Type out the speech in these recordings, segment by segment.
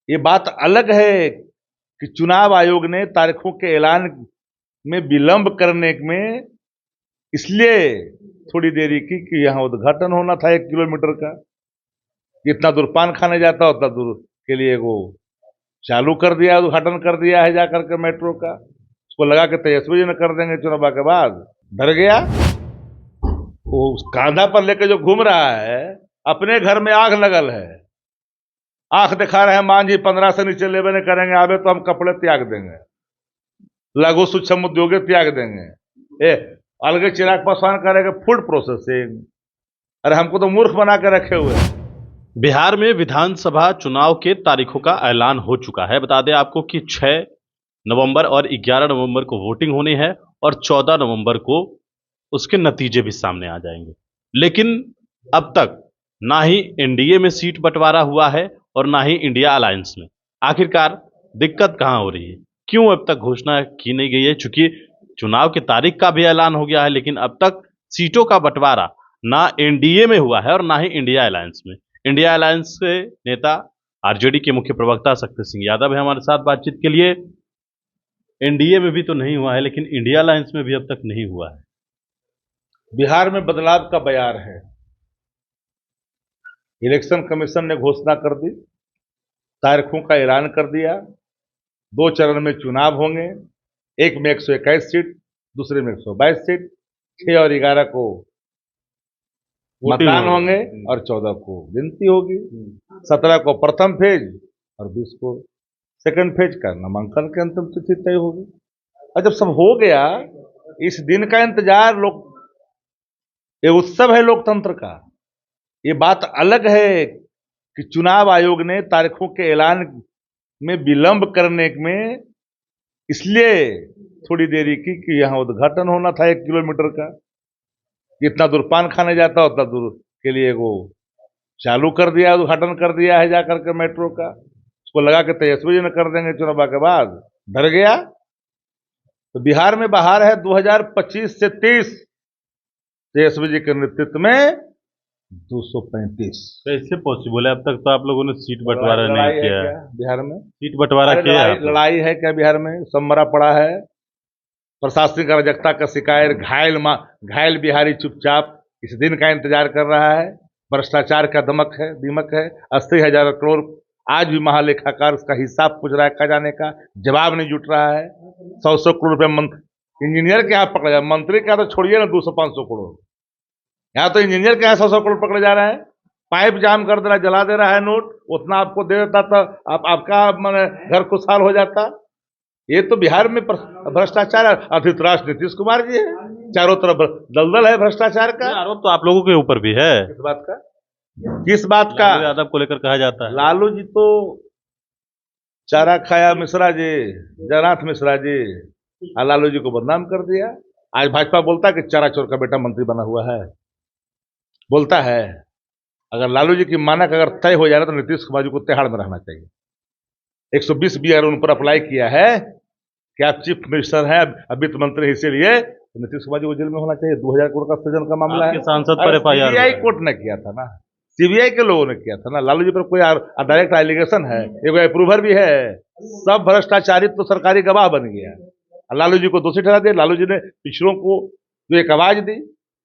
ये बात अलग है कि चुनाव आयोग ने तारीखों के ऐलान में विलंब करने में इसलिए थोड़ी देरी की कि यहाँ उद्घाटन होना था 1 किलोमीटर का। जितना दूर पान खाने जाता उतना दूर के लिए वो चालू कर दिया, उद्घाटन कर दिया है जाकर के मेट्रो का। उसको लगा के तेजस्वी जी ने कर देंगे चुनाव के बाद, डर गया। वो कांधा पर लेके जो घूम रहा है, अपने घर में आग लगल है, आंख दिखा रहे हैं मांझी 15 से नीचे लेवे नहीं करेंगे, आवे तो हम कपड़े त्याग देंगे, लघु सूक्ष्म उद्योग त्याग देंगे। अलग चिराग पासवान करेगा फूड प्रोसेसिंग। अरे हमको तो मूर्ख बना के रखे हुए हैं। बिहार में विधानसभा चुनाव के तारीखों का ऐलान हो चुका है। बता दें आपको कि 6 नवंबर और 11 नवंबर को वोटिंग होनी है और 14 नवंबर को उसके नतीजे भी सामने आ जाएंगे। लेकिन अब तक ना ही एनडीए में सीट बंटवारा हुआ है और ना ही इंडिया अलायंस में। आखिरकार दिक्कत कहां हो रही है, क्यों अब तक घोषणा की नहीं गई है? चूंकि चुनाव की तारीख का भी ऐलान हो गया है, लेकिन अब तक सीटों का बंटवारा ना एनडीए में हुआ है और ना ही इंडिया अलायंस में। इंडिया अलायंस के नेता आरजेडी के मुख्य प्रवक्ता शक्ति सिंह यादव है हमारे साथ बातचीत के लिए। एनडीए में भी तो नहीं हुआ है, लेकिन इंडिया अलायंस में भी अब तक नहीं हुआ है। बिहार में बदलाव का बयार है। इलेक्शन कमीशन ने घोषणा कर दी, तारीखों का ऐलान कर दिया। 2 चरण में चुनाव होंगे, एक में 121 सीट, दूसरे में 122 सीट। 6 और 11 को मतदान होंगे और 14 को गिनती होगी। 17 को प्रथम फेज और 20 को सेकंड फेज का नामांकन की अंतिम तिथि तय होगी। और जब सब हो गया, इस दिन का इंतजार ये उत्सव है लोकतंत्र का। ये बात अलग है कि चुनाव आयोग ने तारीखों के ऐलान में विलंब करने में इसलिए थोड़ी देरी की कि यहाँ उद्घाटन होना था 1 किलोमीटर का। जितना दूर पान खाने जाता उतना दूर के लिए वो चालू कर दिया, उद्घाटन कर दिया है जाकर के मेट्रो का। उसको लगा के तेजस्वी जी ने कर देंगे चुनाव के बाद, डर गया। तो बिहार में बहार है 2025 से 30, तेजस्वी जी के नेतृत्व में 235। कैसे पॉसिबल है? अब तक तो आप लोगों ने सीट बंटवारा नहीं किया है बिहार में। सीट बंटवारा किया है? लड़ाई है क्या बिहार में? सब मरा पड़ा है। प्रशासनिक अराजकता का शिकायर घायल बिहारी चुपचाप इस दिन का इंतजार कर रहा है। भ्रष्टाचार का दीमक है। 80,000 करोड़ आज भी महालेखाकार उसका हिसाब पूछ रहा है, खजाने का जवाब नहीं जुट रहा है। 100 करोड़ रुपए इंजीनियर के यहाँ पकड़ा जाए, मंत्री के यहाँ तो छोड़िए ना 200-500 करोड़, यहाँ तो इंजीनियर के यहाँ 100 करोड़ पकड़े जा रहे हैं। पाइप जाम कर दे रहा, जला दे रहा है नोट, उतना आपको दे देता तो आपका घर खुशहाल हो जाता। ये तो बिहार में भ्रष्टाचार अधित्राज नीतीश कुमार जी है, चारों तरफ दलदल है भ्रष्टाचार का। आरोप तो आप लोगों के ऊपर भी है। किस बात का? लालू यादव को लेकर कहा जाता है। लालू जी तो चारा खाया मिश्रा जी, जगन्नाथ मिश्रा जी, लालू जी को बदनाम कर दिया। आज भाजपा बोलता है कि चारा चोर का बेटा मंत्री बना हुआ है, बोलता है। अगर लालू जी की मानक अगर तय हो जाए तो नीतीश कुमार जी को तिहाड़ में रहना चाहिए। 120 बीआर उन पर अप्लाई किया है कि आप चीफ मिनिस्टर हैं, वित्त मंत्री, इसीलिए तो नीतीश कुमार जी को जेल में होना चाहिए। 2000 करोड़ का सृजन का मामला है। सांसद पर एफआईआर सीबीआई कोर्ट ने किया था ना, सीबीआई के लोगों ने किया था ना। लालू जी पर कोई डायरेक्ट एलिगेशन है, एक अप्रूवर भी है। सब भ्रष्टाचारी तो सरकारी गवाह बन गया। लालू जी को दोषी ठहरा दिया। लालू जी ने पिछड़ों को जो एक आवाज दी,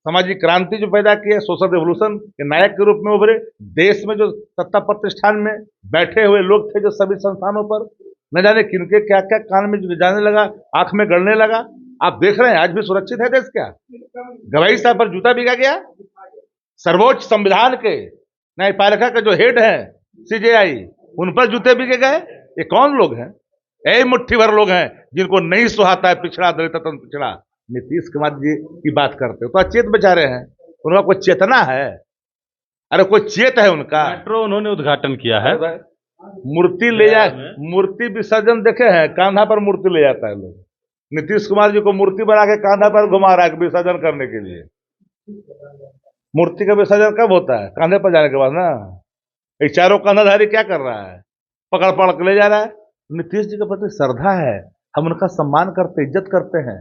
सामाजिक क्रांति जो पैदा की है, सोशल रेवोल्यूशन के नायक के रूप में उभरे। देश में जो सत्ता प्रतिष्ठान में बैठे हुए लोग थे, जो सभी संस्थानों पर न जाने किनके क्या क्या कान में जाने लगा, आंख में गड़ने लगा। आप देख रहे हैं आज भी सुरक्षित है देश क्या? गवाही साहब पर जूता बिका गया। सर्वोच्च संविधान के न्यायपालिका के जो हेड है सीजेआई, उन पर जूते बिके गए। ये कौन लोग हैं? यही मुट्ठी भर लोग हैं जिनको नहीं सुहाता है पिछड़ा, दलित, पिछड़ा। नीतीश कुमार जी की बात करते हो तो अचेत बेचारे हैं, उनका कोई चेतना है? अरे कोई चेत है उनका? मेट्रो उन्होंने उद्घाटन किया है। मूर्ति ले जा, मूर्ति विसर्जन देखे हैं, कांधा पर मूर्ति ले जाता है लोग। नीतीश कुमार जी को मूर्ति बना के कांधा पर घुमा रहा है विसर्जन करने के लिए। मूर्ति का विसर्जन कब होता है? कांधे पर जाने के बाद ना। एक चारों कांधाधारी क्या कर रहा है? पकड़ पकड़ के ले जा रहा है। नीतीश जी के प्रति श्रद्धा है, हम उनका सम्मान करते, इज्जत करते हैं।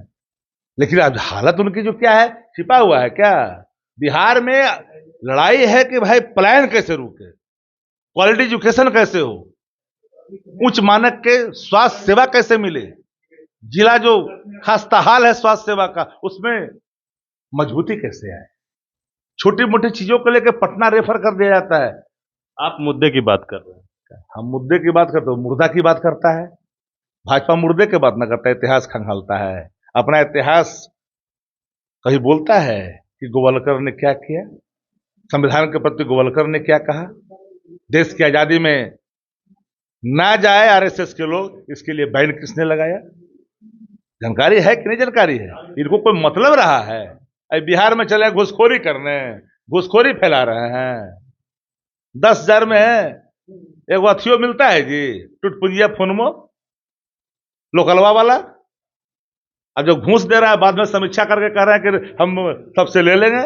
लेकिन अब हालत उनकी जो क्या है, छिपा हुआ है क्या? बिहार में लड़ाई है कि भाई प्लान कैसे रुके, क्वालिटी एजुकेशन कैसे हो, उच्च मानक के स्वास्थ्य सेवा कैसे मिले, जिला जो खस्ताहाल है स्वास्थ्य सेवा का उसमें मजबूती कैसे आए। छोटी मोटी चीजों को लेकर पटना रेफर कर दिया जाता है। आप मुद्दे की बात कर रहे हैं। हम मुद्दे की बात करते हैं, मुर्दा की बात करता है। भाजपा मुर्दे की बात ना करता है, इतिहास खंगालता है। अपना इतिहास कहीं बोलता है कि गोवलकर ने क्या किया, संविधान के प्रति गोवलकर ने क्या कहा, देश की आजादी में ना जाए आरएसएस के लोग, इसके लिए बैन किसने लगाया। जानकारी है कि नहीं जानकारी है, इनको कोई मतलब रहा है। अब बिहार में चले घुसखोरी करने, घुसखोरी फैला रहे हैं। 10,000 में एक अथियो मिलता है जी, टुटपुंजिया फोनमो लोकलवा वाला। अब जो घूस दे रहा है बाद में समीक्षा करके कह रहे हैं कि हम सबसे ले लेंगे,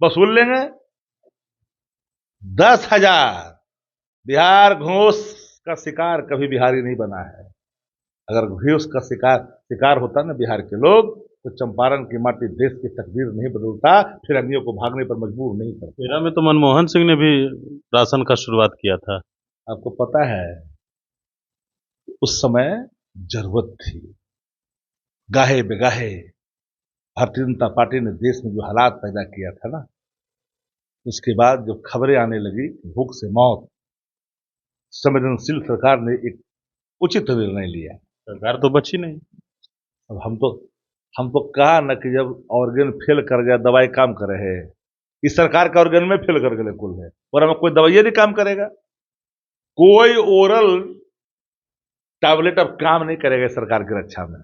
वसूल लेंगे। 10,000। बिहार घूस का शिकार कभी बिहारी नहीं बना है। अगर घूस का शिकार होता ना बिहार के लोग, तो चंपारण की माटी देश की तकदीर नहीं बदलता, फिर अन्यों को भागने पर मजबूर नहीं करता। तेरह में तो मनमोहन सिंह ने भी राशन का शुरुआत किया था। आपको पता है उस समय जरूरत थी, गाहे बेगाहे भारतीय जनता पार्टी ने देश में जो हालात पैदा किया था ना, उसके बाद जब खबरें आने लगी भूख से मौत, संवेदनशील सरकार ने एक उचित निर्णय लिया। सरकार तो बची नहीं। अब हम तो कहा ना कि जब ऑर्गेन फेल कर गया दवाई काम करे है, इस सरकार का ऑर्गेन में फेल कर गए कुल है, और हमें कोई दवाई नहीं काम करेगा, कोई ओरल टैबलेट अब काम नहीं करेगा सरकार की रक्षा में।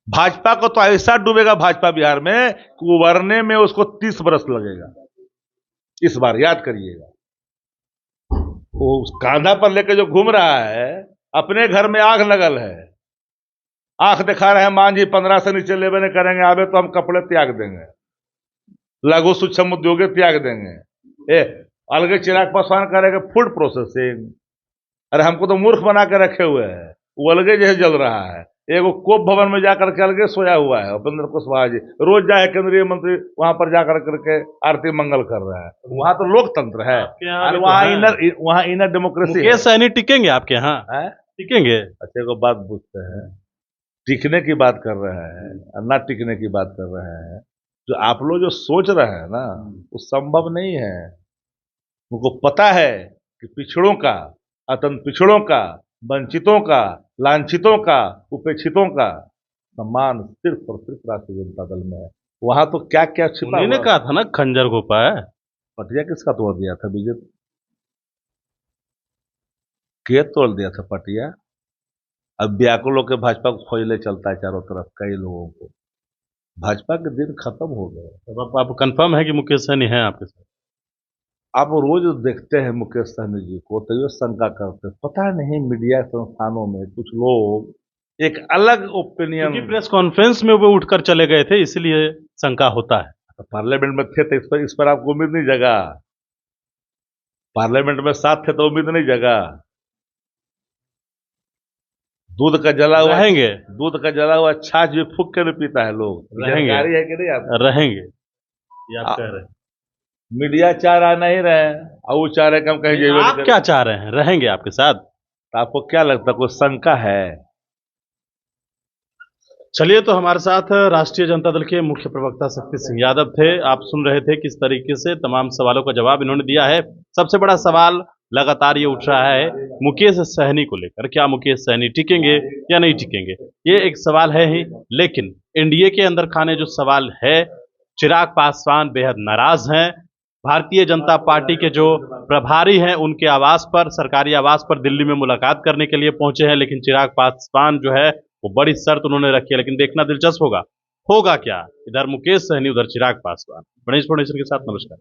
भाजपा को तो ऐसा डूबेगा भाजपा बिहार में कि उबरने में उसको 30 बरस लगेगा। इस बार याद करिएगा, वो कांधा पर लेकर जो घूम रहा है, अपने घर में आग लगल है, आंख दिखा रहे हैं मांझी 15 से नीचे लेवे नहीं करेंगे, आवे तो हम कपड़े त्याग देंगे, लघु सूक्ष्म उद्योग त्याग देंगे। अलग चिराग पासवान करेंगे फूड प्रोसेसिंग। अरे हमको तो मूर्ख बना के रखे हुए हैं, वो अलगे जैसे जल रहा है। एगो कोप भवन में जाकर के अलगे सोया हुआ है उपेंद्र कुशवाहा जी, रोज जाए केंद्रीय मंत्री वहां पर जाकर करके आरती मंगल कर रहा है। वहां तो लोकतंत्र है, वहां इनर डेमोक्रेसी। मुकेश सहनी टिकेंगे आपके यहाँ? टिकेंगे? अच्छा को बात पूछते हैं, टिकने की बात कर रहे हैं और ना टिकने की बात कर रहे हैं। जो आप लोग जो सोच रहे हैं ना, वो संभव नहीं है। उनको पता है कि पिछड़ों का, अत्यंत पिछड़ों का, वंचितों का, लांछितों का, उपेक्षितों का सम्मान सिर्फ और सिर्फ राष्ट्रीय जनता दल में है। वहां तो क्या क्या छिपा हुआ। उन्होंने कहा था ना खंजर घोपा है। पटिया किसका तोड़ दिया था बीजेपी के? तोड़ दिया था पटिया। अब व्याकुल के भाजपा को खोजले चलता है चारों तरफ कई लोगों को। भाजपा के दिन खत्म हो गए। अब आप कंफर्म है कि मुकेश सहनी है आपके साथ? आप रोज देखते हैं मुकेश सहनी जी को, तो ये शंका करते, पता नहीं मीडिया संस्थानों में कुछ लोग एक अलग ओपिनियन। प्रेस कॉन्फ्रेंस में वो उठकर चले गए थे, इसलिए शंका होता है। तो पार्लियामेंट में थे तो इस पर आपको उम्मीद नहीं जगा। पार्लियामेंट में साथ थे तो उम्मीद नहीं जगा। दूध का जला हुआ रहेंगे, दूध का जला हुआ छाछ भी फूक के पीता है लोग। रहेंगे है कि नहीं? आप रहेंगे, ये आप कह रहे हैं। मीडिया चाह रहा नहीं रहे, और वो चाह रहे कि हम कहीं आप क्या चाह रहे हैं? रहेंगे आपके साथ? तो आपको क्या लगता है, कोई शंका है? चलिए, तो हमारे साथ राष्ट्रीय जनता दल के मुख्य प्रवक्ता शक्ति सिंह यादव थे। आप सुन रहे थे किस तरीके से तमाम सवालों का जवाब इन्होंने दिया है। सबसे बड़ा सवाल लगातार ये उठ रहा है मुकेश सहनी को लेकर, क्या मुकेश सहनी टिकेंगे या नहीं टिकेंगे, ये एक सवाल है ही। लेकिन एनडीए के अंदर खाने जो सवाल है, चिराग पासवान बेहद नाराज हैं। भारतीय जनता पार्टी के जो प्रभारी हैं उनके आवास पर, सरकारी आवास पर दिल्ली में मुलाकात करने के लिए पहुंचे हैं, लेकिन चिराग पासवान जो है वो बड़ी शर्त उन्होंने रखी है। लेकिन देखना दिलचस्प होगा क्या, इधर मुकेश सहनी उधर चिराग पासवान। गणेश फाउंडेशन के साथ नमस्कार।